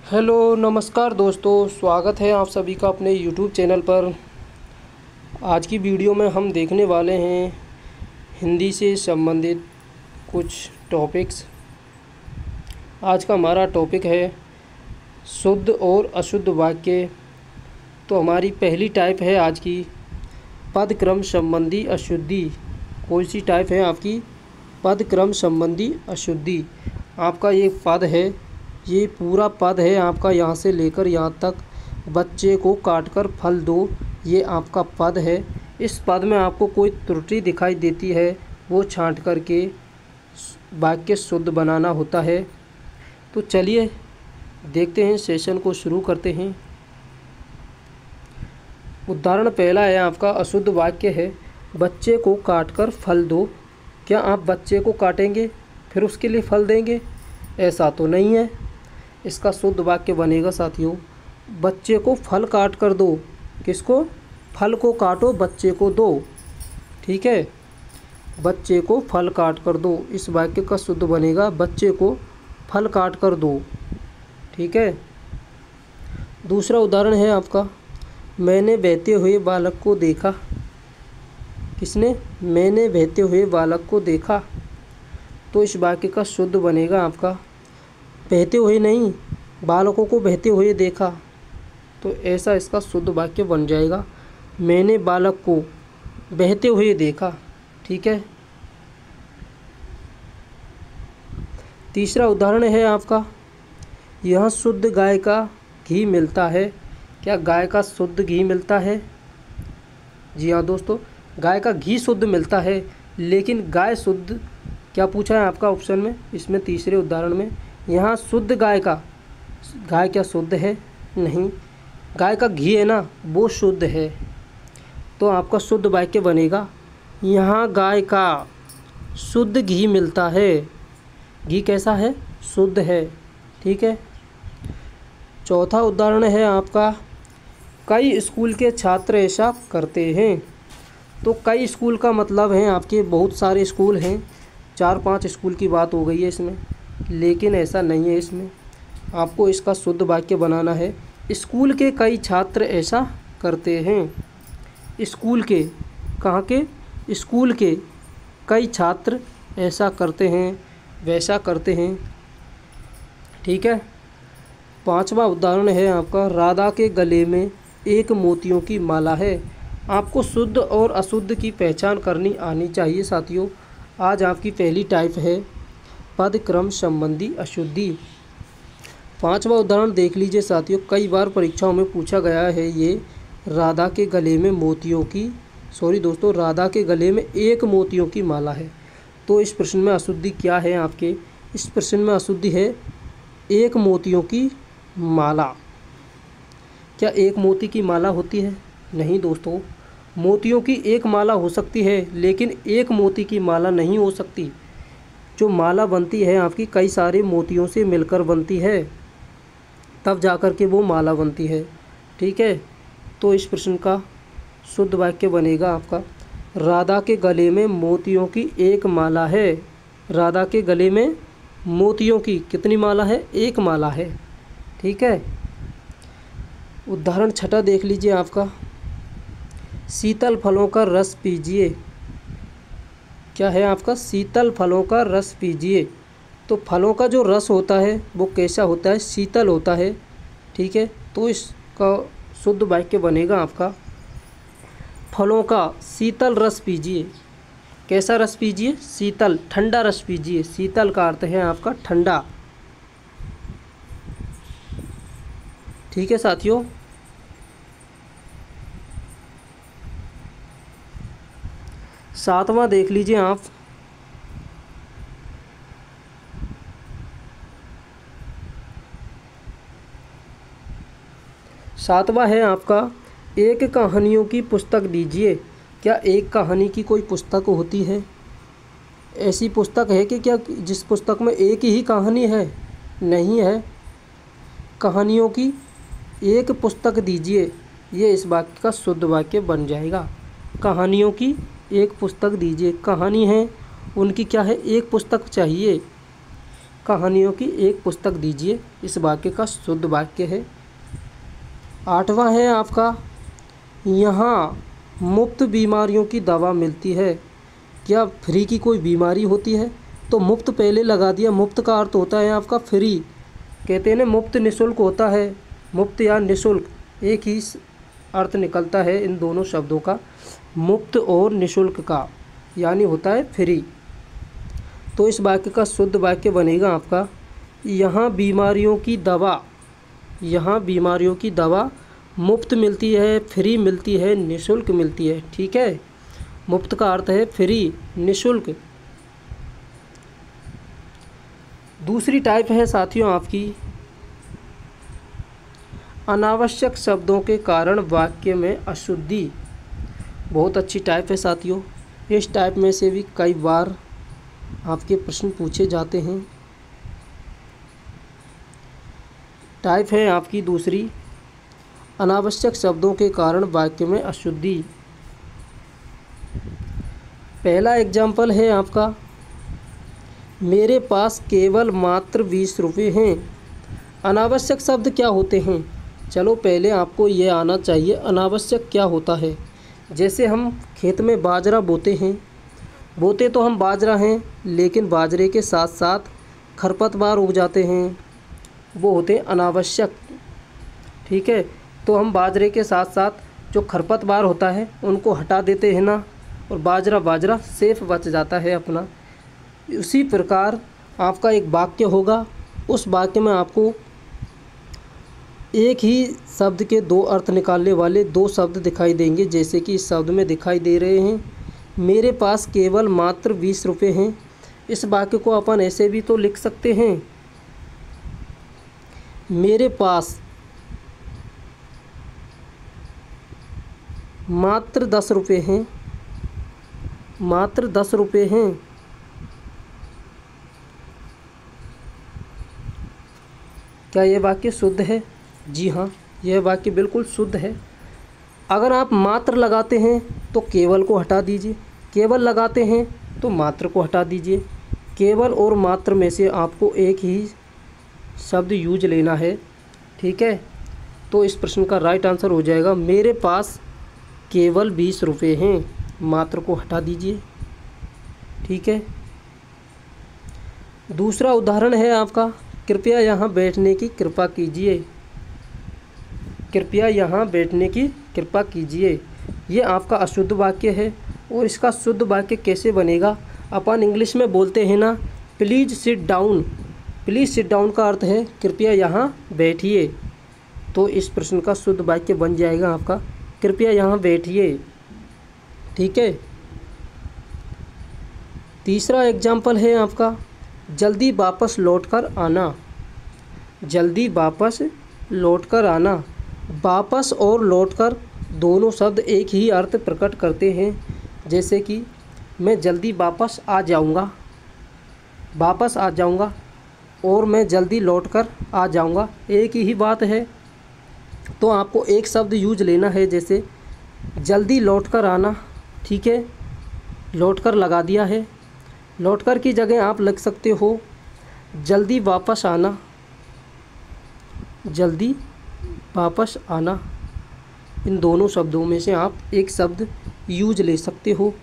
Hello नमस्कार दोस्तों, स्वागत है आप सभी का अपने यूट्यूब चैनल पर। आज की वीडियो में हम देखने वाले हैं हिंदी से संबंधित कुछ टॉपिक्स। आज का हमारा टॉपिक है शुद्ध और अशुद्ध वाक्य। तो हमारी पहली टाइप है आज की पद क्रम संबंधी अशुद्धि। कौन सी टाइप है आपकी? पद क्रम संबंधी अशुद्धि। आपका ये पद है, ये पूरा पद है आपका, यहाँ से लेकर यहाँ तक। बच्चे को काटकर फल दो, ये आपका पद है। इस पद में आपको कोई त्रुटि दिखाई देती है, वो छांट करके वाक्य शुद्ध बनाना होता है। तो चलिए देखते हैं, सेशन को शुरू करते हैं। उदाहरण पहला है आपका, अशुद्ध वाक्य है बच्चे को काटकर फल दो। क्या आप बच्चे को काटेंगे फिर उसके लिए फल देंगे? ऐसा तो नहीं है। इसका शुद्ध वाक्य बनेगा साथियों, बच्चे को फल काट कर दो। किसको? फल को काटो, बच्चे को दो। ठीक है, बच्चे को फल काट कर दो। इस वाक्य का शुद्ध बनेगा बच्चे को फल काट कर दो। ठीक है। दूसरा उदाहरण है आपका, मैंने बहते हुए बालक को देखा। किसने? मैंने बहते हुए बालक को देखा। तो इस वाक्य का शुद्ध बनेगा आपका, बहते हुए नहीं, बालकों को बहते हुए देखा। तो ऐसा इसका शुद्ध वाक्य बन जाएगा, मैंने बालक को बहते हुए देखा। ठीक है। तीसरा उदाहरण है आपका, यहाँ शुद्ध गाय का घी मिलता है। क्या गाय का शुद्ध घी मिलता है? जी हाँ दोस्तों, गाय का घी शुद्ध मिलता है, लेकिन गाय शुद्ध क्या पूछा है आपका ऑप्शन में? इसमें तीसरे उदाहरण में यहाँ शुद्ध गाय क्या शुद्ध है? नहीं, गाय का घी है ना, वो शुद्ध है। तो आपका शुद्ध वाक्य बनेगा, यहाँ गाय का शुद्ध घी मिलता है। घी कैसा है? शुद्ध है। ठीक है। चौथा उदाहरण है आपका, कई स्कूल के छात्र ऐसा करते हैं। तो कई स्कूल का मतलब है आपके बहुत सारे स्कूल हैं, 4-5 स्कूल की बात हो गई है इसमें, लेकिन ऐसा नहीं है। इसमें आपको इसका शुद्ध वाक्य बनाना है, स्कूल के कई छात्र ऐसा करते हैं। स्कूल के, कहाँ के? स्कूल के कई छात्र ऐसा करते हैं, वैसा करते हैं। ठीक है। पांचवा उदाहरण है आपका, राधा के गले में एक मोतियों की माला है। आपको शुद्ध और अशुद्ध की पहचान करनी आनी चाहिए साथियों। आज आपकी पहली टाइप है पद क्रम संबंधी अशुद्धि। पांचवा उदाहरण देख लीजिए साथियों, कई बार परीक्षाओं में पूछा गया है ये, राधा के गले में राधा के गले में एक मोतियों की माला है। तो इस प्रश्न में अशुद्धि क्या है आपके? इस प्रश्न में अशुद्धि है एक मोतियों की माला। क्या एक मोती की माला होती है? नहीं दोस्तों, मोतियों की एक माला हो सकती है, लेकिन एक मोती की माला नहीं हो सकती। जो माला बनती है आपकी कई सारे मोतियों से मिलकर बनती है, तब जाकर के वो माला बनती है। ठीक है। तो इस प्रश्न का शुद्ध वाक्य बनेगा आपका, राधा के गले में मोतियों की एक माला है। राधा के गले में मोतियों की कितनी माला है? एक माला है। ठीक है। उदाहरण छठा देख लीजिए आपका, शीतल फलों का रस पीजिए। क्या है आपका? शीतल फलों का रस पीजिए। तो फलों का जो रस होता है वो कैसा होता है? शीतल होता है। ठीक है। तो इसका शुद्ध वाक्य बनेगा आपका, फलों का शीतल रस पीजिए। कैसा रस पीजिए? शीतल, ठंडा रस पीजिए। शीतल का अर्थ है आपका ठंडा। ठीक है साथियों। सातवां देख लीजिए आप, सातवां है आपका, एक कहानियों की पुस्तक दीजिए। क्या एक कहानी की कोई पुस्तक होती है? ऐसी पुस्तक है कि क्या जिस पुस्तक में एक ही कहानी है? नहीं है। कहानियों की एक पुस्तक दीजिए, ये इस वाक्य का शुद्ध वाक्य बन जाएगा। कहानियों की एक पुस्तक दीजिए। कहानी है उनकी क्या है? एक पुस्तक चाहिए। कहानियों की एक पुस्तक दीजिए। इस वाक्य का शुद्ध वाक्य है। 8वां है आपका, यहाँ मुफ्त बीमारियों की दवा मिलती है। क्या फ्री की कोई बीमारी होती है? तो मुफ्त पहले लगा दिया। मुफ्त का अर्थ होता है आपका फ्री। कहते हैं ना मुफ्त निःशुल्क होता है। मुफ्त या निःशुल्क एक ही अर्थ निकलता है इन दोनों शब्दों का, मुफ्त और निःशुल्क का, यानी होता है फ्री। तो इस वाक्य का शुद्ध वाक्य बनेगा आपका, यहाँ बीमारियों की दवा, यहाँ बीमारियों की दवा मुफ्त मिलती है, फ्री मिलती है, निःशुल्क मिलती है। ठीक है, मुफ्त का अर्थ है फ्री, निःशुल्क। दूसरी टाइप है साथियों आपकी, अनावश्यक शब्दों के कारण वाक्य में अशुद्धि। बहुत अच्छी टाइप है साथियों। इस टाइप में से भी कई बार आपके प्रश्न पूछे जाते हैं। टाइप है आपकी दूसरी, अनावश्यक शब्दों के कारण वाक्य में अशुद्धि। पहला एग्जाम्पल है आपका, मेरे पास केवल मात्र 20 रुपये हैं। अनावश्यक शब्द क्या होते हैं? चलो पहले आपको ये आना चाहिए अनावश्यक क्या होता है। जैसे हम खेत में बाजरा बोते हैं, बोते तो हम बाजरा हैं, लेकिन बाजरे के साथ साथ खरपतवार उग जाते हैं, वो होते हैं अनावश्यक। ठीक है, तो हम बाजरे के साथ साथ जो खरपतवार होता है उनको हटा देते हैं ना, और बाजरा सेफ बच जाता है अपना। उसी प्रकार आपका एक वाक्य होगा, उस वाक्य में आपको एक ही शब्द के दो अर्थ निकालने वाले दो शब्द दिखाई देंगे। जैसे कि इस शब्द में दिखाई दे रहे हैं, मेरे पास केवल मात्र 20 रुपये हैं। इस वाक्य को अपन ऐसे भी तो लिख सकते हैं, मेरे पास मात्र 10 रुपये हैं, मात्र 10 रुपये हैं। क्या यह वाक्य शुद्ध है? जी हाँ, यह वाक्य बिल्कुल शुद्ध है। अगर आप मात्र लगाते हैं तो केवल को हटा दीजिए, केवल लगाते हैं तो मात्र को हटा दीजिए। केवल और मात्र में से आपको एक ही शब्द यूज लेना है। ठीक है, तो इस प्रश्न का राइट आंसर हो जाएगा, मेरे पास केवल 20 रुपये हैं, मात्र को हटा दीजिए। ठीक है, दूसरा उदाहरण है आपका, कृपया यहाँ बैठने की कृपा कीजिए। कृपया यहाँ बैठने की कृपा कीजिए, ये आपका अशुद्ध वाक्य है। और इसका शुद्ध वाक्य कैसे बनेगा? अपन इंग्लिश में बोलते हैं ना, please sit down. Please sit down का अर्थ है कृपया यहाँ बैठिए। तो इस प्रश्न का शुद्ध वाक्य बन जाएगा आपका, कृपया यहाँ बैठिए। ठीक है, तीसरा एग्जाम्पल है आपका, जल्दी वापस लौटकर आना। जल्दी वापस लौटकर आना। वापस और लौटकर दोनों शब्द एक ही अर्थ प्रकट करते हैं। जैसे कि मैं जल्दी वापस आ जाऊंगा, वापस आ जाऊंगा, और मैं जल्दी लौटकर आ जाऊंगा, एक ही बात है। तो आपको एक शब्द यूज लेना है, जैसे जल्दी लौटकर आना। ठीक है, लौटकर लगा दिया है। लौटकर की जगह आप लग सकते हो जल्दी वापस आना, जल्दी वापस आना। इन दोनों शब्दों में से आप एक शब्द यूज ले सकते हो।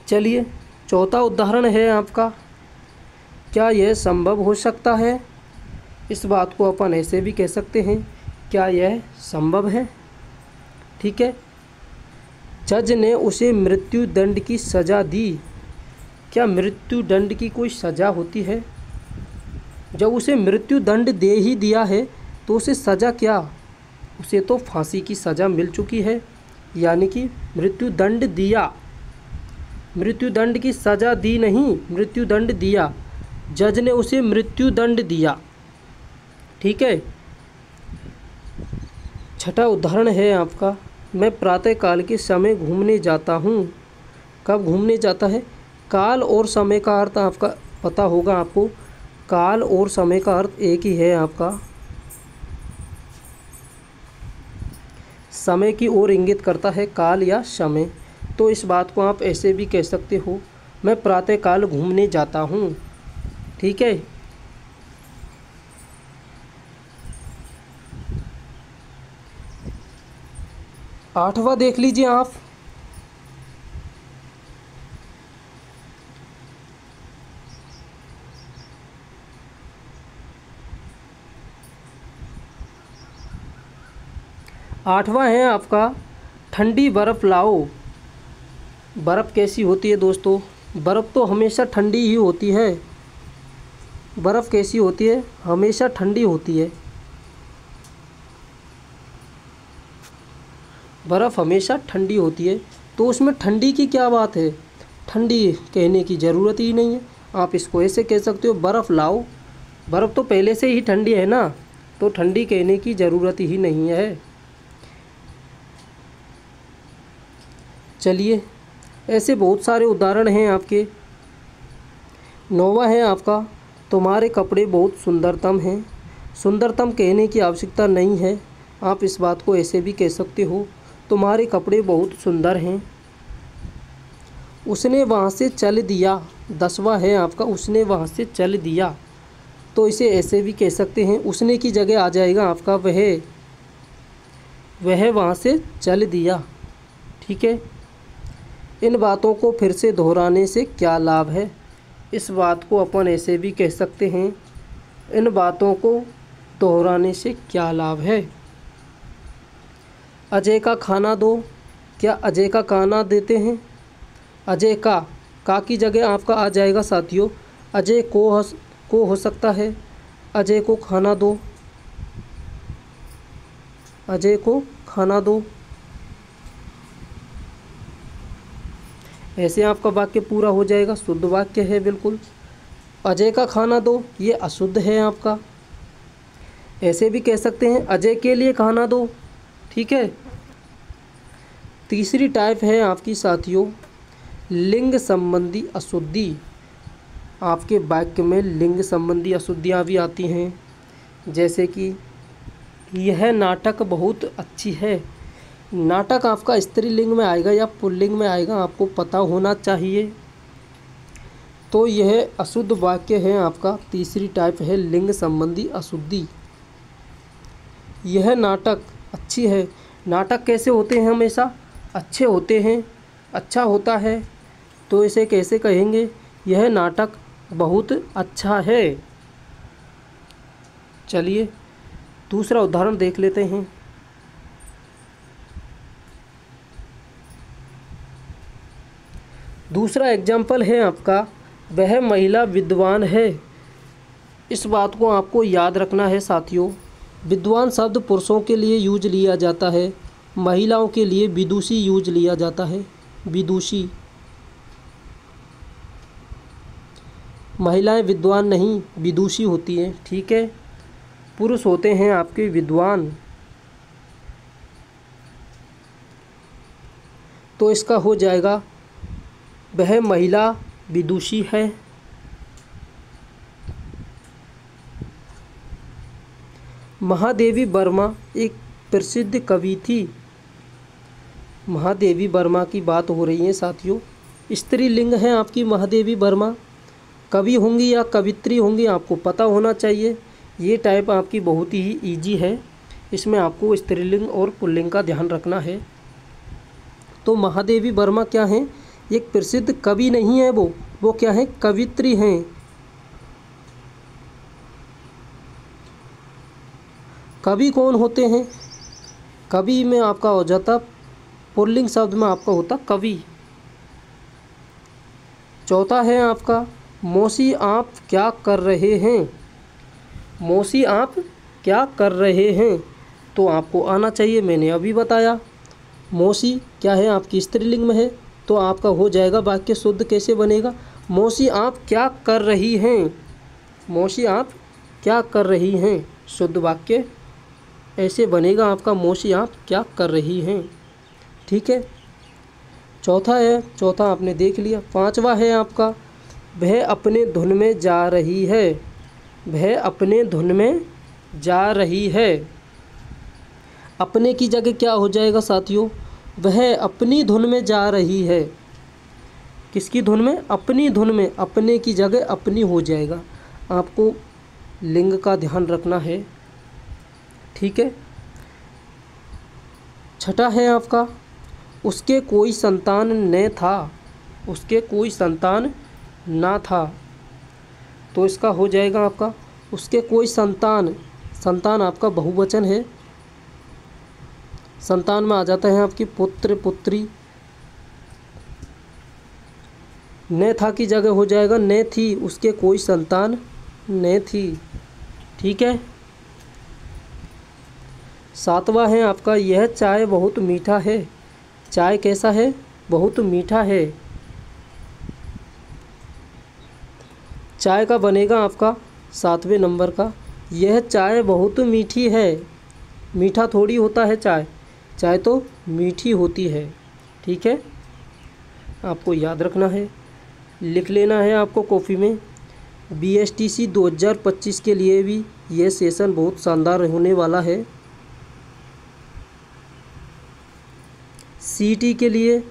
चलिए, चौथा उदाहरण है आपका, क्या यह संभव हो सकता है? इस बात को अपन ऐसे भी कह सकते हैं, क्या यह संभव है? ठीक है, जज ने उसे मृत्यु दंड की सज़ा दी। क्या मृत्यु दंड की कोई सज़ा होती है? जब उसे मृत्यु दंड दे ही दिया है तो उसे सज़ा क्या? उसे तो फांसी की सज़ा मिल चुकी है, यानी कि मृत्यु दंड दिया। मृत्यु दंड की सज़ा दी नहीं, मृत्यु दंड दिया। जज ने उसे मृत्यु दंड दिया। ठीक है, छठा उदाहरण है आपका, मैं प्रातःकाल के समय घूमने जाता हूँ। कब घूमने जाता है? काल और समय का अर्थ आपका पता होगा आपको। काल और समय का अर्थ एक ही है आपका, समय की ओर इंगित करता है काल या समय। तो इस बात को आप ऐसे भी कह सकते हो, मैं प्रातःकाल घूमने जाता हूँ। ठीक है। आठवां देख लीजिए आप। आठवां है आपका ठंडी बर्फ़ लाओ। बर्फ़ कैसी होती है दोस्तों? बर्फ़ तो हमेशा ठंडी ही होती है। बर्फ़ कैसी होती है? हमेशा ठंडी होती है। बर्फ़ हमेशा ठंडी होती है, तो उसमें ठंडी की क्या बात है? ठंडी कहने की ज़रूरत ही नहीं है। आप इसको ऐसे कह सकते हो, बर्फ़ लाओ। बर्फ़ तो पहले से ही ठंडी है ना, तो ठंडी कहने की ज़रूरत ही नहीं है। चलिए, ऐसे बहुत सारे उदाहरण हैं आपके। नौवां है आपका तुम्हारे कपड़े बहुत सुंदरतम हैं। सुंदरतम कहने की आवश्यकता नहीं है, आप इस बात को ऐसे भी कह सकते हो, तुम्हारे कपड़े बहुत सुंदर हैं। उसने वहाँ से चल दिया। 10वां है आपका उसने वहाँ से चल दिया, तो इसे ऐसे भी कह सकते हैं, उसने की जगह आ जाएगा आपका वह वहाँ से चल दिया। ठीक है। इन बातों को फिर से दोहराने से क्या लाभ है? इस बात को अपन ऐसे भी कह सकते हैं, इन बातों को दोहराने से क्या लाभ है? अजय का खाना दो। क्या अजय का खाना देते हैं? अजय का की जगह आपका आ जाएगा साथियों, अजय को हो सकता है। अजय को खाना दो। अजय को खाना दो। ऐसे आपका वाक्य पूरा हो जाएगा, शुद्ध वाक्य है बिल्कुल। अजय का खाना दो, ये अशुद्ध है आपका। ऐसे भी कह सकते हैं, अजय के लिए खाना दो। ठीक है। तीसरी टाइप है आपकी साथियों, लिंग संबंधी अशुद्धि। आपके वाक्य में लिंग संबंधी अशुद्धियाँ भी आती हैं, जैसे कि यह नाटक बहुत अच्छी है। नाटक आपका स्त्रीलिंग में आएगा या पुल्लिंग में आएगा, आपको पता होना चाहिए। तो यह अशुद्ध वाक्य है आपका। तीसरी टाइप है लिंग संबंधी अशुद्धि। यह नाटक अच्छी है। नाटक कैसे होते हैं? हमेशा अच्छे होते हैं, अच्छा होता है, तो इसे कैसे कहेंगे? यह नाटक बहुत अच्छा है। चलिए दूसरा उदाहरण देख लेते हैं। दूसरा एग्जाम्पल है आपका, वह महिला विद्वान है। इस बात को आपको याद रखना है साथियों। विद्वान शब्द पुरुषों के लिए यूज लिया जाता है, महिलाओं के लिए विदुषी यूज लिया जाता है। विदुषी। महिलाएं विद्वान नहीं, विदुषी होती हैं। ठीक है। पुरुष होते हैं आपके विद्वान, तो इसका हो जाएगा वह महिला विदुषी है। महादेवी वर्मा एक प्रसिद्ध कवि थी। महादेवी वर्मा की बात हो रही है साथियों। स्त्रीलिंग है आपकी महादेवी वर्मा। कवि होंगी या कवित्री होंगी, आपको पता होना चाहिए। ये टाइप आपकी बहुत ही इजी है, इसमें आपको स्त्रीलिंग और पुल्लिंग का ध्यान रखना है। तो महादेवी वर्मा क्या हैं? एक प्रसिद्ध कवि नहीं है, वो क्या है? कवित्री हैं। कवि कौन होते हैं? कवि में आपका हो जाता, पुल्लिंग शब्द में आपका होता कवि। चौथा है आपका, मौसी आप क्या कर रहे हैं? मौसी आप क्या कर रहे हैं? तो आपको आना चाहिए, मैंने अभी बताया। मौसी क्या है? आपकी स्त्रीलिंग में है, तो आपका हो जाएगा वाक्य शुद्ध। कैसे बनेगा? मौसी आप क्या कर रही हैं? मौसी आप क्या कर रही हैं, शुद्ध वाक्य ऐसे बनेगा आपका, मौसी आप क्या कर रही हैं। ठीक है। चौथा है, चौथा आपने देख लिया। पांचवा है आपका, वह अपने धुन में जा रही है। वह अपने धुन में जा रही है। अपने की जगह क्या हो जाएगा साथियों? वह अपनी धुन में जा रही है। किसकी धुन में? अपनी धुन में। अपने की जगह अपनी हो जाएगा। आपको लिंग का ध्यान रखना है, ठीक है। छठा है आपका, उसके कोई संतान न था, उसके कोई संतान ना था। तो इसका हो जाएगा आपका उसके कोई संतान, संतान आपका बहुवचन है, संतान में आ जाता है आपकी पुत्र पुत्री। न था की जगह हो जाएगा न थी, उसके कोई संतान न थी, ठीक है। सातवां है आपका, यह चाय बहुत मीठा है। चाय कैसा है? बहुत मीठा है। चाय का बनेगा आपका 7वें नंबर का, यह चाय बहुत मीठी है। मीठा थोड़ी होता है चाय, चाय तो मीठी होती है, ठीक है। आपको याद रखना है, लिख लेना है आपको कॉपी में। BSTC 2025 के लिए भी ये सेशन बहुत शानदार होने वाला है। CT के लिए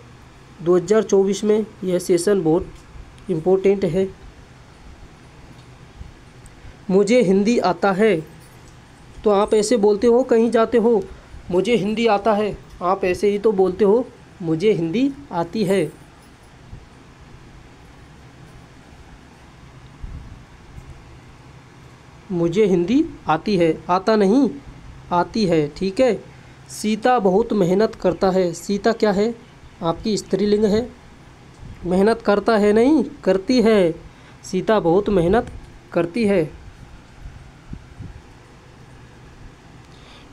2024 में यह सेशन बहुत इम्पोर्टेंट है। मुझे हिंदी आता है, तो आप ऐसे बोलते हो कहीं जाते हो, मुझे हिंदी आता है, आप ऐसे ही तो बोलते हो मुझे हिंदी आती है। मुझे हिंदी आती है, आता नहीं, आती है, ठीक है। सीता बहुत मेहनत करता है। सीता क्या है? आपकी स्त्रीलिंग है। मेहनत करता है नहीं, करती है। सीता बहुत मेहनत करती है,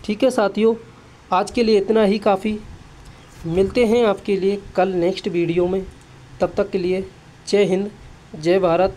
ठीक है साथियों। आज के लिए इतना ही काफ़ी, मिलते हैं आपके लिए कल नेक्स्ट वीडियो में। तब तक के लिए जय हिंद, जय भारत।